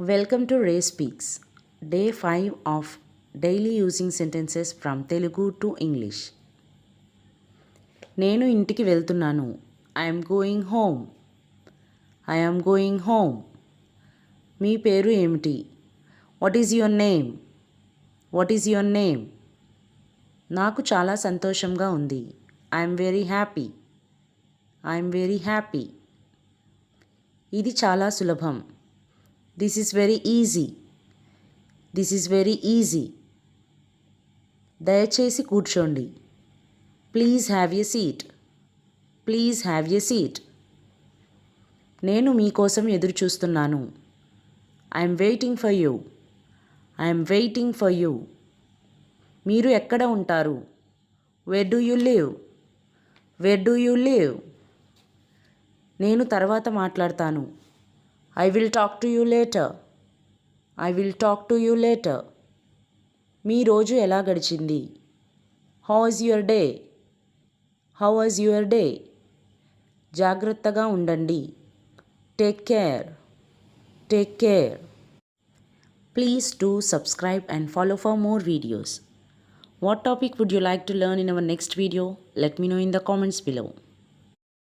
Welcome to Ray Speaks, Day 5 of Daily Using Sentences from Telugu to English. నేను ఇంటికి వెళ్తున్నాను. I'm going home. I'm going home. మీ పేరు ఏమిటి? What is your name? What is your name? నాకు చాలా సంతోషంగా ఉంది. I'm very happy. I'm very happy. ఇది చాలా సులభం. This is very easy. This is very easy. దయచేసి కూర్చోండి. Please have a seat. Please have a seat. నేను మీకోసం ఎదురు చూస్తున్నాను. I'm waiting for you. I'm waiting for you. మీరు ఎక్కడ ఉంటారు? Where do you live? Wear do you live? నేను తర్వాత మాట్లాడతాను. I will talk to you later. I will talk to you later. మీ రోజు ఎలా గడిచింది? How was your day? How was your day? జాగ్రత్తగా ఉండండి. Take care. Take care. Please do subscribe and follow for more videos. What topic would you like to learn in our next video? Let me know in the comments below.